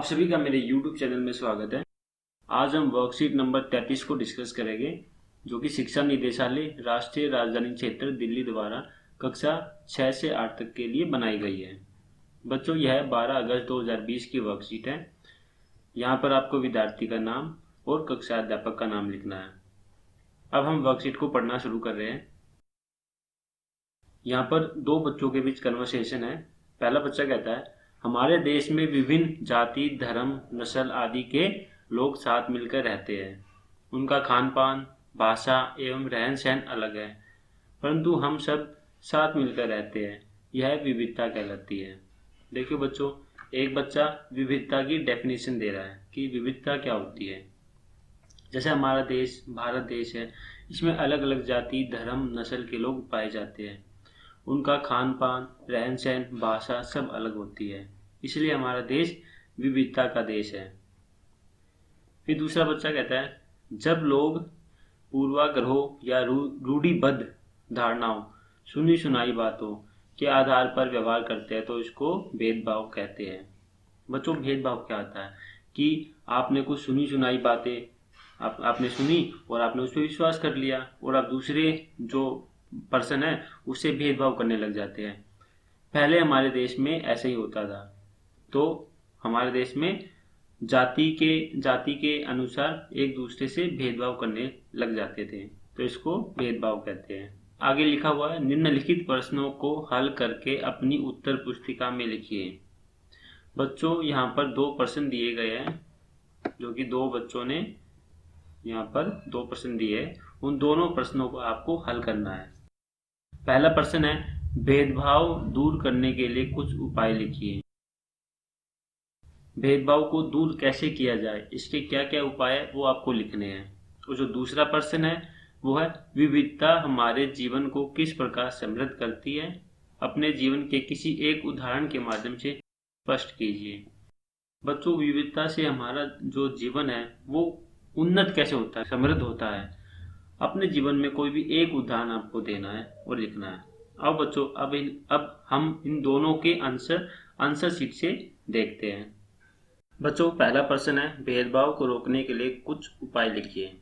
सभी का मेरे YouTube चैनल में स्वागत है। आज हम वर्कशीट नंबर 33 को डिस्कस करेंगे, जो कि शिक्षा निदेशालय राष्ट्रीय राजधानी क्षेत्र दिल्ली द्वारा कक्षा 6 से 8 तक के लिए बनाई गई है। बच्चों, यह 12 अगस्त 2020 की वर्कशीट है। यहाँ पर आपको विद्यार्थी का नाम और कक्षा अध्यापक का नाम लिखना है। अब हम वर्कशीट को पढ़ना शुरू कर रहे हैं। यहाँ पर दो बच्चों के बीच कन्वर्सेशन है। पहला बच्चा कहता है, हमारे देश में विभिन्न जाति, धर्म, नस्ल आदि के लोग साथ मिलकर रहते हैं। उनका खान पान, भाषा एवं रहन सहन अलग है, परंतु हम सब साथ मिलकर रहते हैं। यह विविधता कहलाती है। देखिए बच्चों, एक बच्चा विविधता की डेफिनेशन दे रहा है कि विविधता क्या होती है। जैसे हमारा देश भारत देश है, इसमें अलग अलग जाति, धर्म, नस्ल के लोग पाए जाते हैं। उनका खान पान, रहन सहन, भाषा सब अलग होती है, इसलिए हमारा देश विविधता का देश है। फिर दूसरा बच्चा कहता है, जब लोग पूर्वाग्रहों या रूढ़िबद्ध धारणाओं, सुनी सुनाई बातों के आधार पर व्यवहार करते हैं तो इसको भेदभाव कहते हैं। बच्चों, भेदभाव क्या होता है कि आपने कुछ सुनी सुनाई बातें आपने सुनी और आपने उस पर विश्वास कर लिया और आप दूसरे जो पर्सन है उससे भेदभाव करने लग जाते हैं। पहले हमारे देश में ऐसे ही होता था। तो हमारे देश में जाति के अनुसार एक दूसरे से भेदभाव करने लग जाते थे, तो इसको भेदभाव कहते हैं। आगे लिखा हुआ है, निम्नलिखित प्रश्नों को हल करके अपनी उत्तर पुस्तिका में लिखिए। बच्चों, यहाँ पर दो प्रश्न दिए गए हैं, जो कि दो बच्चों ने यहाँ पर दो प्रश्न दिए हैं। उन दोनों प्रश्नों को आपको हल करना है। पहला प्रश्न है, भेदभाव दूर करने के लिए कुछ उपाय लिखिए। भेदभाव को दूर कैसे किया जाए, इसके क्या क्या उपाय है वो आपको लिखने हैं। और जो दूसरा प्रश्न है वो है, विविधता हमारे जीवन को किस प्रकार समृद्ध करती है, अपने जीवन के किसी एक उदाहरण के माध्यम से स्पष्ट कीजिए। बच्चों, विविधता से हमारा जो जीवन है वो उन्नत कैसे होता है, समृद्ध होता है। अपने जीवन में कोई भी एक उदाहरण आपको देना है और लिखना है। अब बच्चों, अब हम इन दोनों के आंसर शीट से देखते हैं। बच्चों, पहला प्रश्न है, भेदभाव को रोकने के लिए कुछ उपाय लिखिए।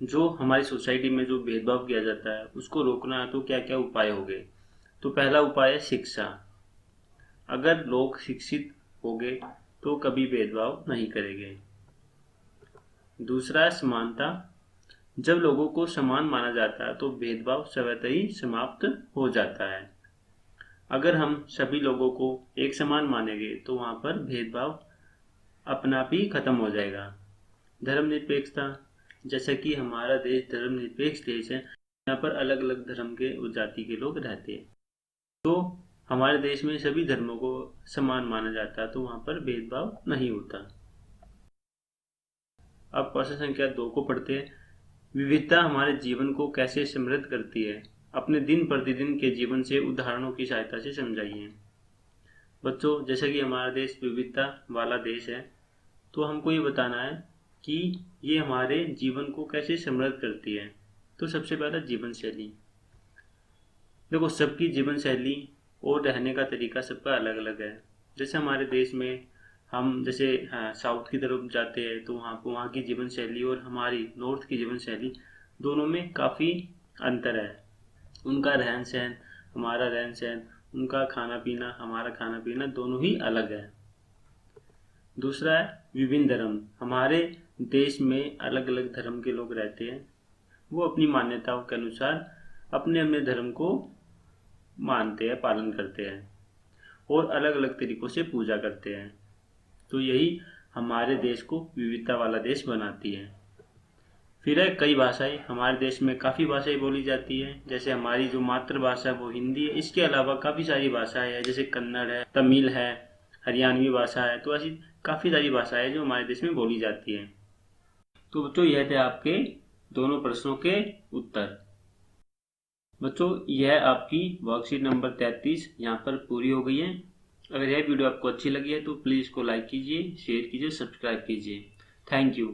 जो हमारी सोसाइटी में जो भेदभाव किया जाता है उसको रोकना है तो क्या क्या उपाय होंगे। तो पहला उपाय है शिक्षा। अगर लोग शिक्षित होंगे तो कभी भेदभाव नहीं करेंगे। दूसरा है समानता। जब लोगों को समान माना जाता है तो भेदभाव स्वतः ही समाप्त हो जाता है। अगर हम सभी लोगों को एक समान मानेंगे तो वहां पर भेदभाव अपना आप ही खत्म हो जाएगा। धर्मनिरपेक्षता, जैसा कि हमारा देश धर्मनिरपेक्ष देश है, यहाँ पर अलग अलग धर्म के और जाति के लोग रहते हैं, तो हमारे देश में सभी धर्मों को समान माना जाता है, तो वहां पर भेदभाव नहीं होता। अब प्रश्न संख्या 2 को पढ़ते हैं। विविधता हमारे जीवन को कैसे समृद्ध करती है, अपने दिन प्रतिदिन के जीवन से उदाहरणों की सहायता से समझाइए। बच्चों, जैसे कि हमारा देश विविधता वाला देश है, तो हमको ये बताना है कि ये हमारे जीवन को कैसे समृद्ध करती है। तो सबसे पहला जीवन शैली। देखो, सबकी जीवन शैली और रहने का तरीका सबका अलग अलग है। जैसे हमारे देश में हम जैसे साउथ की तरफ जाते हैं तो वहाँ की जीवन शैली और हमारी नॉर्थ की जीवन शैली दोनों में काफ़ी अंतर है। उनका रहन सहन, हमारा रहन सहन, उनका खाना पीना, हमारा खाना पीना दोनों ही अलग है। दूसरा है विभिन्न धर्म। हमारे देश में अलग अलग धर्म के लोग रहते हैं, वो अपनी मान्यताओं के अनुसार अपने अपने धर्म को मानते हैं, पालन करते हैं और अलग अलग तरीकों से पूजा करते हैं। तो यही हमारे देश को विविधता वाला देश बनाती है। फिर है कई भाषाएं। हमारे देश में काफ़ी भाषाएं बोली जाती है। जैसे हमारी जो मातृभाषा है वो हिंदी है, इसके अलावा काफ़ी सारी भाषाएं हैं, जैसे कन्नड़ है, तमिल है, हरियाणवी भाषा है। तो ऐसी काफ़ी सारी भाषाएं हैं जो हमारे देश में बोली जाती है। तो बच्चों, यह थे आपके दोनों प्रश्नों के उत्तर। बच्चों, यह आपकी वर्कशीट नंबर 33 यहाँ पर पूरी हो गई है। अगर यह वीडियो आपको अच्छी लगी है तो प्लीज़ इसको लाइक कीजिए, शेयर कीजिए, सब्सक्राइब कीजिए। Thank you.